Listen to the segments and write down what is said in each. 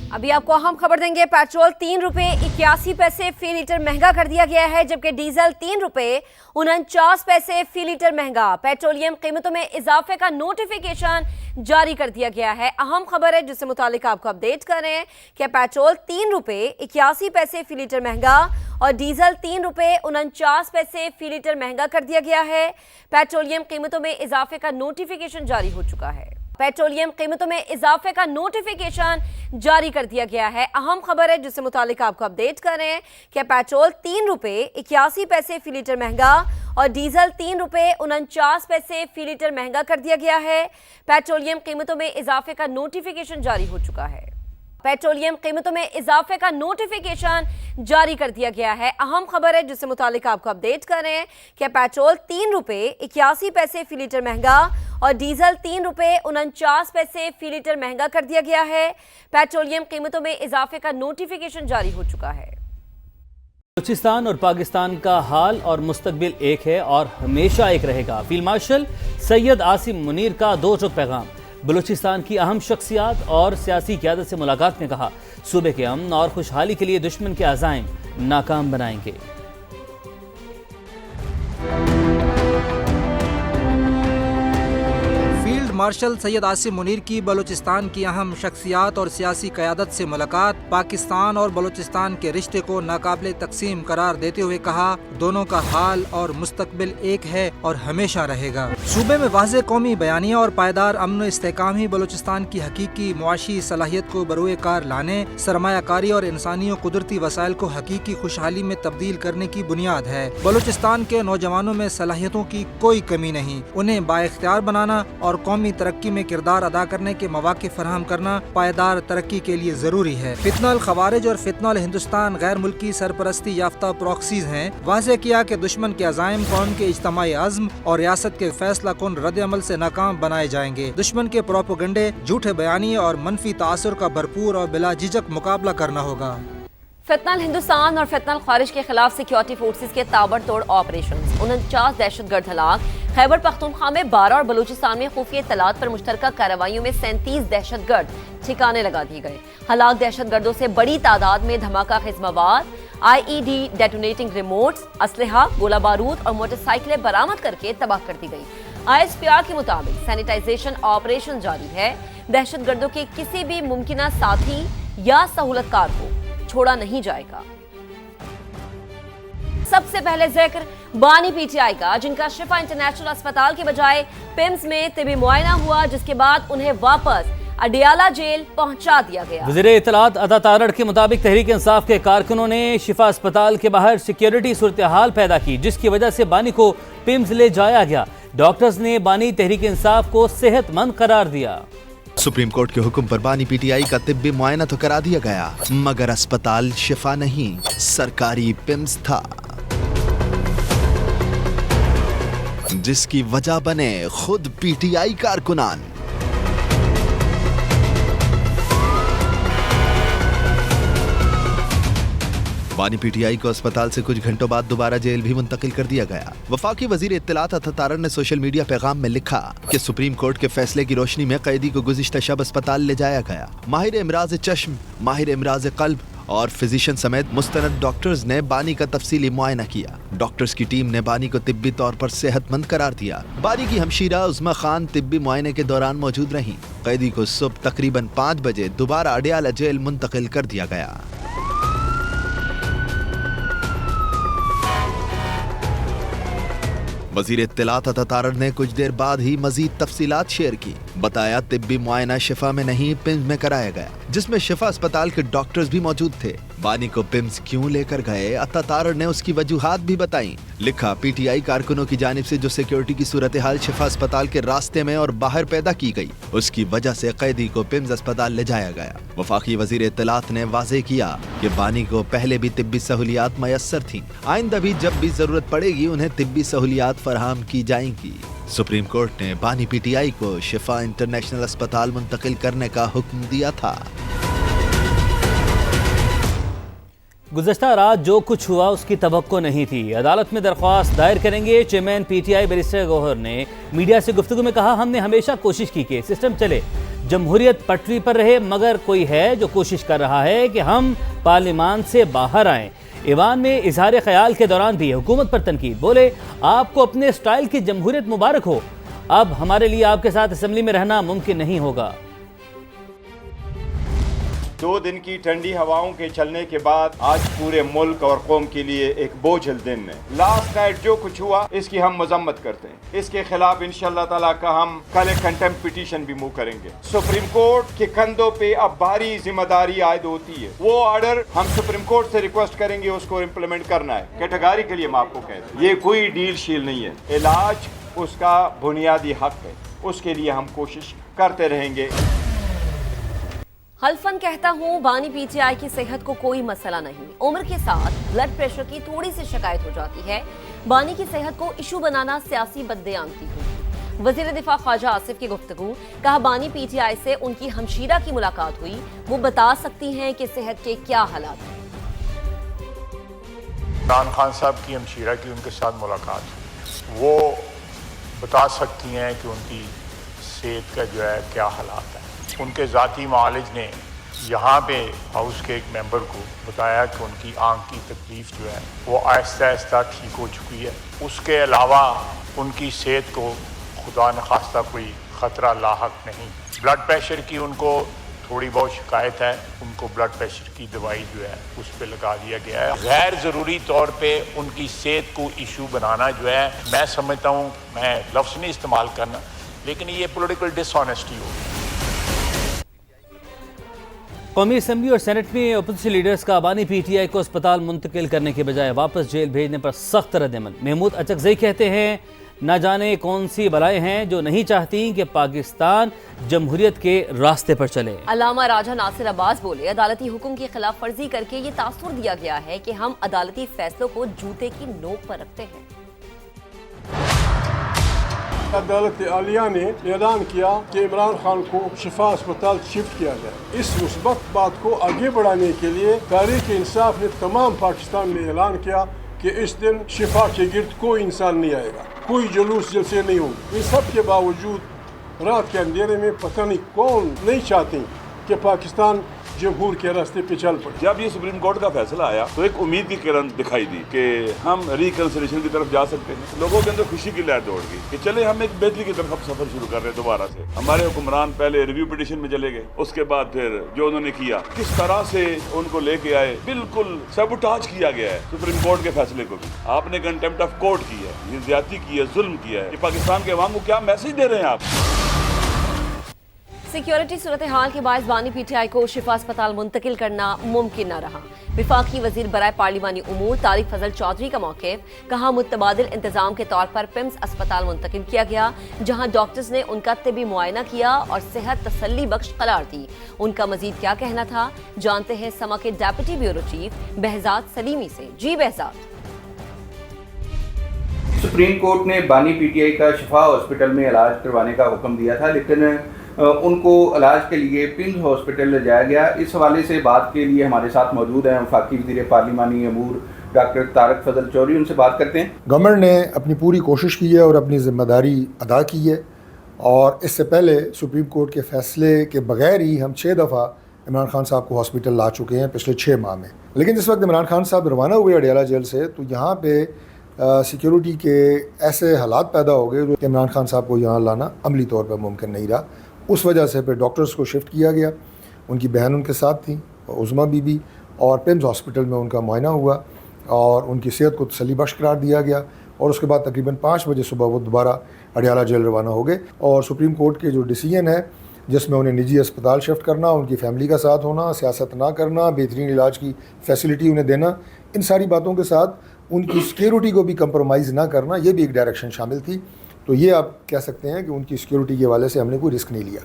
अभी आपको अहम खबर देंगे। पेट्रोल 3 रुपए 81 पैसे फी लीटर महंगा कर दिया गया है, जबकि डीजल 3 रुपए 49 पैसे फी लीटर महंगा। पेट्रोलियम कीमतों में इजाफे का नोटिफिकेशन जारी कर दिया गया है। अहम खबर है जिससे मुतालिक आपको अपडेट कर रहे हैं कि पेट्रोल 3 रुपए 81 पैसे फी लीटर महंगा और डीजल 3 रुपए 49 पैसे फी लीटर महंगा कर दिया गया है। पेट्रोलियम कीमतों में इजाफे का नोटिफिकेशन जारी हो चुका है। पेट्रोलियम कीमतों में इजाफे का नोटिफिकेशन जारी कर दिया गया है। अहम खबर है जिससे मुतालिक आपको अपडेट कर रहे हैं कि पेट्रोल 3 रुपए 81 पैसे फी लीटर महंगा और डीजल 3 रुपए 49 पैसे फी लीटर महंगा कर दिया गया है। पेट्रोलियम कीमतों में इजाफे का नोटिफिकेशन जारी हो चुका है। पेट्रोलियम कीमतों में इजाफे का नोटिफिकेशन जारी कर दिया गया है। अहम खबर है जिससे मुतालिक आपको अपडेट कर रहे हैं कि पेट्रोल 3 रुपए 81 पैसे फी लीटर महंगा और डीजल 3 रुपए 49 पैसे फी लीटर महंगा कर दिया गया है। पेट्रोलियम कीमतों में इजाफे का नोटिफिकेशन जारी हो चुका है। बलूचिस्तान और पाकिस्तान का हाल और मुस्तकबिल एक है और हमेशा एक रहेगा। फील्ड मार्शल सैयद आसिम मुनीर का 2 रुख पैगाम। बलूचिस्तान की अहम शख्सियात और सियासी क़यादत से मुलाकात में कहा, सूबे के अमन और खुशहाली के लिए दुश्मन के अज़ाइम नाकाम बनाएंगे। मार्शल सैयद आसिम मुनीर की बलूचिस्तान की अहम शख्सियात और सियासी क़यादत से मुलाकात पाकिस्तान और बलूचिस्तान के रिश्ते को नाकाबिले तकसीम करार देते हुए कहा, दोनों का हाल और मुस्तकबिल एक है और हमेशा रहेगा। सूबे में वाज़ेह कौमी बयानिया और पायदार अमन इस्तेहकाम ही बलूचिस्तान की हकीकी मुआशी सलाहियत को बरूए कार लाने, सरमायाकारी और इंसानी और कुदरती वसाइल को हकीकी खुशहाली में तब्दील करने की बुनियाद है। बलूचिस्तान के नौजवानों में सलाहियतों की कोई कमी नहीं, उन्हें बाइख्तियार बनाना और कौमी तरक्की में किरदार अदा करने के मौके फराहम करना पायदार तरक्की के लिए जरूरी है। फितनल खवारिज और फितनल हिंदुस्तान गैर मुल्की सरपरस्ती याफ्ता प्रॉक्सीज हैं। वाज़ेह किया कि दुश्मन के अज़ाइम कौम के इज्तिमाई अज़्म और रियासत के फैसला कुन रद्द अमल से नाकाम बनाए जाएंगे। दुश्मन के प्रोपोगंडे, झूठे बयानिए और मनफी तासुर का भरपूर और बिला झिझक मुकाबला करना होगा। फितनल हिंदुस्तान और फितनल खारिज के खिलाफ सिक्योरिटी फोर्सेस के ताबड़तोड़ ऑपरेशन, 49 दहशतगर्द हलाक। खैबर पख्तूनख्वा में 12 और बलूचिस्तान में खुफिया इत्तलात पर मुश्तरका कार्रवाइयों में 37 दहशतगर्द ठिकाने लगा दिए गए। हलाक दहशतगर्दों से बड़ी तादाद में धमाका खेज मवाद, IED डेटोनेटिंग रिमोट्स, असलहा, गोला बारूद और मोटरसाइकिलें बरामद करके तबाह कर दी गई। ISPR के मुताबिक सैनिटाइजेशन ऑपरेशन जारी है। दहशतगर्दों के किसी भी मुमकिना साथी या सहूलतकार को छोड़ा नहीं जाएगा। सबसे पहले जिक्र बानी PTI का, जिनका शिफा इंटरनेशनल अस्पताल के बजाय पिम्स में तिबी मुआयना हुआ, जिसके बाद उन्हें वापस अडियाला जेल पहुंचा दिया गया। वज़ीर इत्तलात अता तारड़ के मुताबिक तहरीक इंसाफ के कारकुनों ने शिफा अस्पताल के बाहर सिक्योरिटी सूरत हाल पैदा की, जिसकी वजह से बानी को पिम्स ले जाया गया। डॉक्टर्स ने बानी तहरीक इंसाफ को सेहतमंद करार दिया। सुप्रीम कोर्ट के हुक्म पर बानी PTI का तिब्बी मुआयना तो करा दिया गया, मगर अस्पताल शिफा नहीं, सरकारी पिम्स था, जिसकी वजह बने खुद PTI कारकुनान। बानी PTI को अस्पताल से कुछ घंटों बाद दोबारा जेल भी मुंतकिल कर दिया गया। वफाकी वजीर इत्तलात अता तारड़ ने सोशल मीडिया पैगाम में लिखा कि सुप्रीम कोर्ट के फैसले की रोशनी में कैदी को गुज़िश्ता शब अस्पताल ले जाया गया। माहिर इमराज चश्म, माहिर इमराज कल्ब और फिजिशियन समेत मुस्तनद डॉक्टर्स ने बानी का तफसीली मुआयना किया। डॉक्टर्स की टीम ने बानी को तिब्बी तौर पर सेहतमंद करार दिया। बानी की हमशीरा उज़्मा खान तिब्बी मुआयने के दौरान मौजूद रहीं। कैदी को सुबह तकरीबन 5 बजे दोबारा अडियाला जेल मुंतकिल कर दिया गया। वज़ीर इत्तलात अता तारड़ ने कुछ देर बाद ही मजीद तफसीलात शेयर की। बताया तिब्बी मुआयना शिफा में नहीं पिम्स में कराया गया, जिसमें शिफा अस्पताल के डॉक्टर्स भी मौजूद थे। बानी को पिम्स क्यों लेकर गए, अता तारड़ ने उसकी वजूहात भी बताई। लिखा, PTI कारकुनों की जानिब से जो सिक्योरिटी की सूरत हाल शिफा अस्पताल के रास्ते में और बाहर पैदा की गई, उसकी वजह से कैदी को पिम्स अस्पताल ले जाया गया। वफाकी वजीर इत्तलात ने वाज़ेह किया कि बानी को पहले भी तिब्बी सहूलियात मयस्सर थी, आइंदा भी जब भी जरूरत पड़ेगी उन्हें तिब्बी सहूलियात फराहम की जाएंगी। सुप्रीम कोर्ट ने बानी PTI को शिफा इंटरनेशनल अस्पताल मुंतकिल करने का हुक्म दिया था। गुज़श्ता रात जो कुछ हुआ उसकी तवक्को नहीं थी। अदालत में दरख्वास्त दायर करेंगे। चेयरमैन PTI बैरिस्टर गौहर ने मीडिया से गुफ्तगू में कहा, हमने हमेशा कोशिश की कि सिस्टम चले, जमहूरियत पटरी पर रहे, मगर कोई है जो कोशिश कर रहा है कि हम पार्लियामान से बाहर आएं। ईवान में इजहार ख्याल के दौरान भी हुकूमत पर तनकीद। बोले, आपको अपने स्टाइल की जमहूरियत मुबारक हो, अब हमारे लिए आपके साथ असेंबली में रहना मुमकिन नहीं होगा। 2 दिन की ठंडी हवाओं के चलने के बाद आज पूरे मुल्क और कौम के लिए एक बोझल दिन है। लास्ट नाइट जो कुछ हुआ इसकी हम मजम्मत करते हैं। इसके खिलाफ इंशाअल्लाह ताला का हम कल एक कंटेम्प्ट पिटीशन भी मूव करेंगे। सुप्रीम कोर्ट के कंधों पे अब भारी जिम्मेदारी आयद होती है। वो ऑर्डर हम सुप्रीम कोर्ट से रिक्वेस्ट करेंगे, उसको इम्प्लीमेंट करना है। कैटेगरी के लिए हम आपको कहते हैं, ये कोई डील शील नहीं है। इलाज उसका बुनियादी हक है, उसके लिए हम कोशिश करते रहेंगे। हल्फन कहता हूँ, बानी पीटीआई की सेहत को कोई मसला नहीं। उम्र के साथ ब्लड प्रेशर की थोड़ी सी शिकायत हो जाती है। बानी की सेहत को इशू बनाना सियासी बददियानती होगी। वजीर दिफा ख्वाजा आसिफ की गुफ्तगू। कहा, बानी पीटीआई से उनकी हमशीरा की मुलाकात हुई, वो बता सकती हैं कि सेहत के क्या हालात हैं। इमरान खान साहब की हमशीरा की उनके साथ मुलाकात हुई, वो बता सकती हैं कि उनकी सेहत का जो है क्या हालात है। उनके ज़ाती मालिज ने यहाँ पे हाउस के एक मेंबर को बताया कि उनकी आंख की तकलीफ़ जो है वो आहिस्ता आहिस्ता ठीक हो चुकी है। उसके अलावा उनकी सेहत को खुदा न खास्ता कोई ख़तरा लाहक नहीं। ब्लड प्रेशर की उनको थोड़ी बहुत शिकायत है, उनको ब्लड प्रेशर की दवाई जो है उस पर लगा दिया गया है। गैर ज़रूरी तौर पे उनकी सेहत को इशू बनाना जो है, मैं समझता हूँ, मैं लफ्ज़ नहीं इस्तेमाल करना, लेकिन ये पॉलिटिकल डिसऑनेस्टी होगी। कौमी असम्बली और सेनेट में अपोजिशन लीडर्स का बानी पीटीआई को अस्पताल मुंतकिल करने के बजाय वापस जेल भेजने पर सख्त रद्दअमल। महमूद अचकज़ई कहते हैं, न जाने कौन सी बलाएं हैं जो नहीं चाहती कि पाकिस्तान जमहूरियत के रास्ते पर चले। अल्लामा राजा नासिर अब्बास बोले, अदालती हुक्म की खिलाफ वर्जी करके ये तासुर दिया गया है कि हम अदालती फैसलों को जूते की नोक पर रखते हैं। अदालत आलिया ने ऐलान किया कि इमरान खान को शिफा अस्पताल शिफ्ट किया जाए। इस मुस्बत बात को आगे बढ़ाने के लिए तहरीक इंसाफ ने तमाम पाकिस्तान में ऐलान किया कि इस दिन शिफा के गिर्द कोई इंसान नहीं आएगा, कोई जुलूस जलसे नहीं होंगे। इन सब के बावजूद रात के अंधेरे में पता नहीं कौन नहीं चाहते कि पाकिस्तान जमहूर के रास्ते पे चल पड़े। जब ये सुप्रीम कोर्ट का फैसला आया तो एक उम्मीद की किरण दिखाई दी कि हम रिकंसिलिएशन की तरफ जा सकते हैं। लोगों के अंदर खुशी की लहर दौड़ गई कि चले हम एक बेहतरी की तरफ अब सफर शुरू कर रहे हैं दोबारा से। हमारे हुक्मरान पहले रिव्यू पिटीशन में चले गए, उसके बाद फिर जो उन्होंने किया, किस तरह से उनको लेके आए, बिल्कुल सबुटाज किया गया है सुप्रीम कोर्ट के फैसले को भी। आपने कंटेम्प्ट ऑफ कोर्ट की है, ये ज्यादती की है, जुल्म किया है। पाकिस्तान के अवाम को क्या मैसेज दे रहे हैं आप? सिक्योरिटी सूरत हाल के बायस बानी पीटीआई को शिफा अस्पताल मुंतकिल करना मुमकिन न रहा। विफाकी वजीर बराए पार्लिमानी उमूर तारिक फजल चौधरी का मौक़िफ़। कहा, मुतबादिल इंतजाम के तौर पर पिम्स अस्पताल मुंतकिल किया गया, जहां डॉक्टर्स ने उनका तिबी मुआयना किया और सेहत तसल्ली बख्श करार दी। उनका मजीद क्या कहना था, जानते हैं समा के deputy bureau chief behzad Salimi से। जी behzad। सुप्रीम कोर्ट ने बानी पीटीआई का शिफा हॉस्पिटल में इलाज करवाने का हुक्म दिया था, लेकिन उनको इलाज के लिए पिम्स हॉस्पिटल ले जाया गया। इस हवाले से बात के लिए हमारे साथ मौजूद हैं वफाकी वज़ीर पार्लिमानी अमूर डॉक्टर तारिक फजल चौधरी, उनसे बात करते हैं। गवर्नमेंट ने अपनी पूरी कोशिश की है और अपनी ज़िम्मेदारी अदा की है, और इससे पहले सुप्रीम कोर्ट के फैसले के बगैर ही हम 6 दफ़ा इमरान खान साहब को हॉस्पिटल ला चुके हैं पिछले 6 माह में। लेकिन जिस वक्त इमरान खान साहब रवाना हुए अडियाला जेल से, तो यहाँ पे सिक्योरिटी के ऐसे हालात पैदा हो गए कि इमरान खान साहब को यहाँ लाना अमली तौर पर मुमकिन नहीं रहा। उस वजह से फिर डॉक्टर्स को शिफ्ट किया गया। उनकी बहन उनके साथ थी, उज़मा बीबी, और पिम्स हॉस्पिटल में उनका मुआयना हुआ और उनकी सेहत को तसल्ली बख्श करार दिया गया। और उसके बाद तकरीबन 5 बजे सुबह वो दोबारा अडियाला जेल रवाना हो गए। और सुप्रीम कोर्ट के जो डिसीजन है, जिसमें उन्हें निजी अस्पताल शिफ्ट करना, उनकी फैमिली का साथ होना, सियासत ना करना, बेहतरीन इलाज की फैसिलिटी उन्हें देना, इन सारी बातों के साथ उनकी सिक्योरिटी को भी कंप्रोमाइज़ ना करना, ये भी एक डायरेक्शन शामिल थी। तो ये आप कह सकते हैं कि उनकी सिक्योरिटी के हवाले से हमने कोई रिस्क नहीं लिया।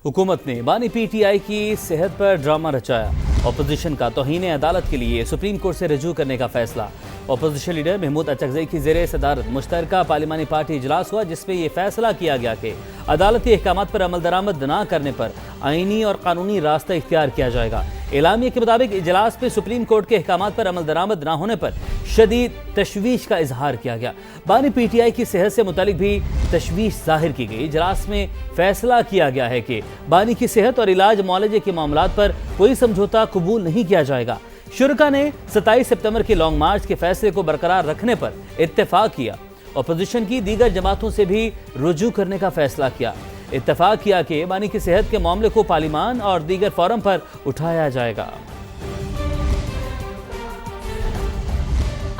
हुकूमत ने बानी पीटीआई की सेहत पर ड्रामा रचाया। अपोजिशन का तौहीन अदालत के लिए सुप्रीम कोर्ट से रजू करने का फैसला। अपोजिशन लीडर महमूद अचकज़ई की ज़ेरे सदारत मुश्तरका पार्लिमानी पार्टी इजलास हुआ, जिसमें यह फैसला किया गया कि अदालती अहकामात पर अमल दरामद न करने पर आईनी और कानूनी रास्ता इख्तियार किया जाएगा। اعلامیہ کے مطابق اجلاس میں سپریم کورٹ کے احکامات پر عمل درآمد نہ ہونے پر شدید تشویش کا اظہار کیا گیا۔ بانی پی ٹی آئی کی صحت سے متعلق بھی تشویش ظاہر کی گئی۔ اجلاس میں فیصلہ کیا گیا ہے کہ بانی کی صحت اور علاج معالجے کے معاملات پر کوئی سمجھوتا قبول نہیں کیا جائے گا۔ شرکا نے 27 ستمبر کے لانگ مارچ کے فیصلے کو برقرار رکھنے پر اتفاق کیا۔ اپوزیشن کی دیگر جماعتوں سے بھی رجوع کرنے کا فیصلہ کیا۔ اتفاق کیا کہ بانی کی صحت کے معاملے کو پارلیمان اور دیگر فورم پر اٹھایا جائے گا۔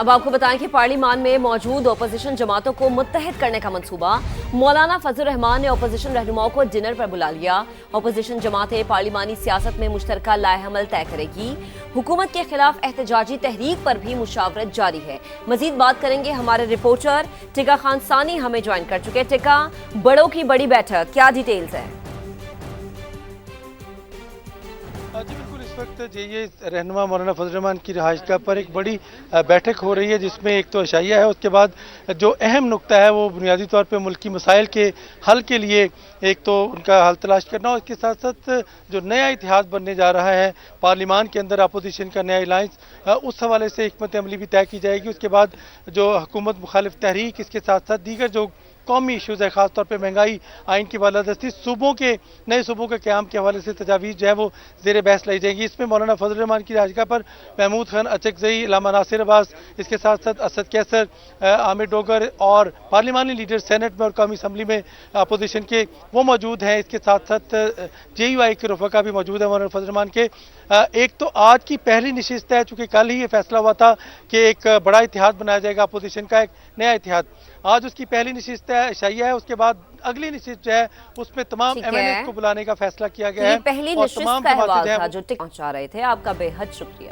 اب آپ کو بتائیں کہ پارلیمان میں موجود اپوزیشن جماعتوں کو متحد کرنے کا منصوبہ۔ مولانا فضل الرحمان نے اپوزیشن رہنماؤں کو ڈنر پر بلا لیا۔ اپوزیشن جماعتیں پارلیمانی سیاست میں مشترکہ لائحہ عمل طے کرے گی۔ حکومت کے خلاف احتجاجی تحریک پر بھی مشاورت جاری ہے۔ مزید بات کریں گے ہمارے رپورٹر ٹکا خان ثانی ہمیں جوائن کر چکے۔ ٹکا، بڑوں کی بڑی بیٹھک، کیا ڈیٹیلز ہیں؟ جی بالکل، اس وقت یہ رہنما مولانا فضل الرحمان کی رہائش گاہ پر ایک بڑی بیٹھک ہو رہی ہے، جس میں ایک تو عشائیہ ہے، اس کے بعد جو اہم نقطہ ہے وہ بنیادی طور پہ ملکی مسائل کے حل کے لیے ایک تو ان کا حل تلاش کرنا، اور اس کے ساتھ ساتھ جو نیا اتحاد بننے جا رہا ہے پارلیمان کے اندر اپوزیشن کا نیا الائنس، اس حوالے سے حکمت عملی بھی طے کی جائے گی۔ اس کے بعد جو حکومت مخالف تحریک، اس کے ساتھ ساتھ دیگر جو قومی ایشوز ہے، خاص طور پہ مہنگائی، آئین کی بالادستی، نئے صوبوں کے قیام کے حوالے سے تجاویز جو ہے وہ زیر بحث لائی جائیں گی۔ اس میں مولانا فضل الرحمان کی رہائش گاہ پر محمود خان اچکزئی، علامہ ناصر عباس، اس کے ساتھ ساتھ اسد کیسر، عامر ڈوگر اور پارلیمانی لیڈر سینٹ میں اور قومی اسمبلی میں اپوزیشن کے وہ موجود ہیں۔ اس کے ساتھ ساتھ جے یو آئی کے رفقا بھی موجود ہیں مولانا فضل الرحمان کے۔ ایک تو آج کی پہلی نشست ہے، چونکہ کل ہی یہ فیصلہ ہوا تھا کہ ایک بڑا اتحاد بنایا جائے گا، اپوزیشن کا ایک نیا اتحاد۔ آج اس کی پہلی نشست ہے، عشائیہ ہے، اس کے بعد اگلی نشست جو ہے اس میں تمام ایم این اے کو بلانے کا فیصلہ کیا گیا ہے۔ یہ پہلی نشست کا احوال تھا جو ٹک پہنچا رہے تھے۔ آپ کا بے حد شکریہ۔